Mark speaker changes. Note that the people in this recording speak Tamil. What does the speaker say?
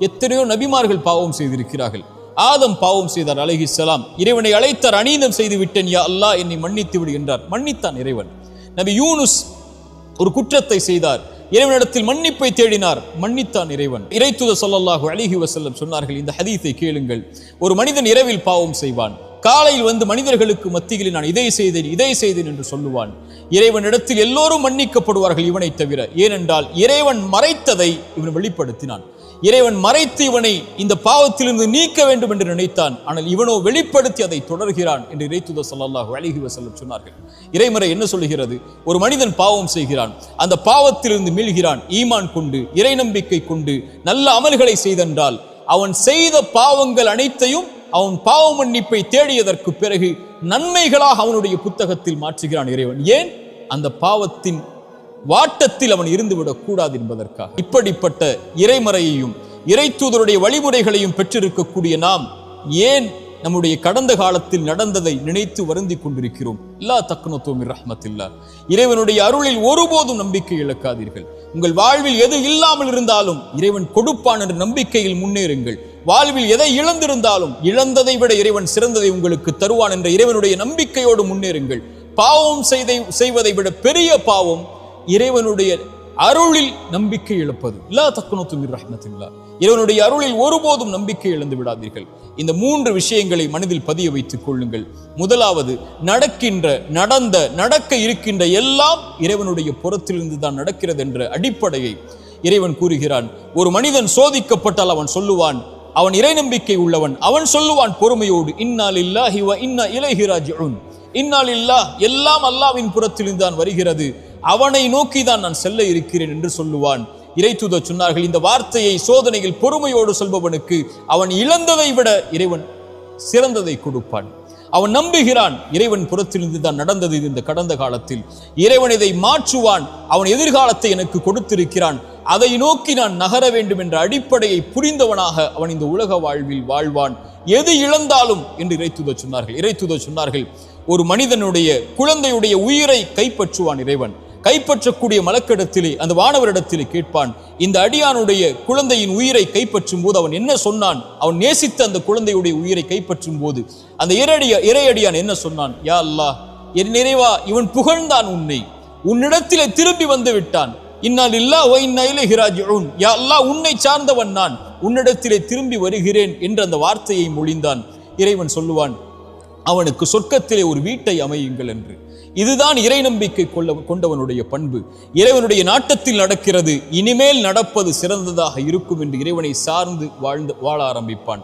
Speaker 1: எத்தனையோ நபிமார்கள் பாவம் செய்திருக்கிறார்கள். ஆதம் பாவம் செய்தார் அலைஹிஸ்ஸலாம். இறைவனை அழைத்தார், அநீதம் செய்து விட்டேன் யா அல்லாஹ், என்னை மன்னித்து விடு என்றார். மன்னித்தான் இறைவன். நபி யூனுஸ் ஒரு குற்றத்தை செய்தார், இறைவனிடத்தில் மன்னிப்பை தேடினார், மன்னித்தான் இறைவன். இறைத்தூதர் ஸல்லல்லாஹு அலைஹி வஸல்லம் சொன்னார்கள், இந்த ஹதீஸை கேளுங்கள். ஒரு மனிதன் இரவில் பாவம் செய்வான், காலையில் வந்து மனிதர்களுக்கு மத்தியில் நான் இதை செய்தேன் என்று சொல்லுவான். இறைவனிடத்தில் எல்லோரும் மன்னிக்கப்படுவார்கள் இவனை தவிர. ஏனென்றால் இறைவன் மறைத்ததை இவன் வெளிப்படுத்தினான். இறைவன் மறைத்து இவனை இந்த பாவத்திலிருந்து நீக்க வேண்டும் என்று நினைத்தான். ஆனால் இவனோ வெளிப்படுத்தி அதை தொடர்கிறான் என்று இறைத்தூதர் ஸல்லல்லாஹு அலைஹி வஸல்லம் சொன்னார்கள். இறைமறை என்ன சொல்கிறது? ஒரு மனிதன் பாவம் செய்கிறான், அந்த பாவத்திலிருந்து மீள்கிறான், ஈமான் கொண்டு இறை நம்பிக்கை கொண்டு நல்ல அமல்களை செய்தென்றால் அவன் செய்த பாவங்கள் அனைத்தையும் அவன் பாவ மன்னிப்பை தேடியதற்கு பிறகு நன்மைகளாக அவனுடைய புத்தகத்தில் மாற்றுகிறான் இறைவன். ஏன்? அந்த பாவத்தின் வாட்டத்தில் அவன் இருந்துவிடக் கூடாது என்பதற்காக. இப்படிப்பட்ட இறைமறையையும் இறைத்தூதருடைய வழிமுறைகளையும் பெற்றிருக்கக்கூடிய நாம் ஏன் நம்முடைய கடந்த காலத்தில் நடந்ததை நினைத்து வருந்தி கொண்டிருக்கிறோம்? லா தக்னது மின் ரஹ்மத்தில்லாஹ். இறைவனுடைய அருளில் ஒருபோதும் நம்பிக்கை இழக்காதீர்கள். உங்கள் வாழ்வில் எது இல்லாமல் இருந்தாலும் இறைவன் கொடுப்பான் என்ற நம்பிக்கையில் முன்னேறுங்கள். வாழ்வில் எதை இழந்திருந்தாலும் இழந்ததை விட இறைவன் சிறந்ததை உங்களுக்கு தருவான் என்ற இறைவனுடைய நம்பிக்கையோடு முன்னேறுங்கள். பாவம் செய்வதை விட பெரிய பாவம் இறைவனுடைய அருளில் நம்பிக்கை இழப்பது. லா தக்னது மின் ரஹ்மத்தில்லாஹ். இறைவனுடைய அருளில் ஒருபோதும் நம்பிக்கை இழந்து விடாதீர்கள். இந்த 3 விஷயங்களை மனதில் பதிய வைத்துக் கொள்ளுங்கள். முதலாவது, நடக்க இருக்கின்ற எல்லாம் இறைவனுடைய புறத்திலிருந்து தான் நடக்கிறது என்ற அடிப்படையை இறைவன் கூறுகிறான். ஒரு மனிதன் சோதிக்கப்பட்டால் அவன் சொல்லுவான், அவன் இறை நம்பிக்கை உள்ளவன், அவன் சொல்லுவான் பொறுமையோடு, இன்னா லில்லாஹி வ இன்னா இலைஹி ராஜிஊன். இன்னா லில்லாஹ், எல்லாம் அல்லாஹ்வின் புறத்திலிருந்து தான் வருகிறது, அவனை நோக்கி தான் நான் செல்ல இருக்கிறேன் என்று சொல்லுவான். இறைத்தூதர் சொன்னார்கள், இந்த வார்த்தையை சோதனையில் பொறுமையோடு சொல்பவனுக்கு அவன் இழந்ததை விட இறைவன் சிறந்ததை கொடுப்பான். அவன் நம்புகிறான், இறைவன் புறத்திலிருந்து தான் நடந்தது இந்த கடந்த காலத்தில், இறைவன் இதை மாற்றுவான், அவன் எதிர்காலத்தை எனக்கு கொடுத்திருக்கிறான், அதை நோக்கி நான் நகர வேண்டும் என்ற அடிப்படையை புரிந்தவனாக அவன் இந்த உலக வாழ்வில் வாழ்வான், எது இழந்தாலும் என்று இறைத்தூதர் சொன்னார்கள். ஒரு மனிதனுடைய குழந்தையுடைய உயிரை கைப்பற்றுவான் இறைவன். கைப்பற்றக்கூடிய மலக்கிடத்திலே அந்த வானவரிடத்திலே கேட்பான், இந்த அடியானுடைய குழந்தையின் உயிரை கைப்பற்றும் போது அவன் என்ன சொன்னான்? அவன் நேசித்த அந்த குழந்தையுடைய உயிரை கைப்பற்றும் போது அந்த இறையடியான் என்ன சொன்னான்? யா அல்லாஹ், என் நிறைவா, இவன் புகழ்ந்தான் உன்னை, உன்னிடத்திலே திரும்பி வந்து விட்டான். இன்னா லில்லாஹி வ இன்னா இலைஹி ராஜிஊன். யா அல்லாஹ், உன்னை சார்ந்தவன் நான், உன்னிடத்திலே திரும்பி வருகிறேன் என்ற அந்த வார்த்தையை மொழிந்தான். இறைவன் சொல்லுவான், அவனுக்கு சொர்க்கத்திலே ஒரு வீட்டை அமையுங்கள் என்று. இதுதான் இறை நம்பிக்கை கொண்டவனுடைய பண்பு. இறைவனுடைய நாட்டத்தில் நடக்கிறது, இனிமேல் நடப்பது சிறந்ததாக இருக்கும் என்று இறைவனை சார்ந்து வாழ ஆரம்பிப்பான்.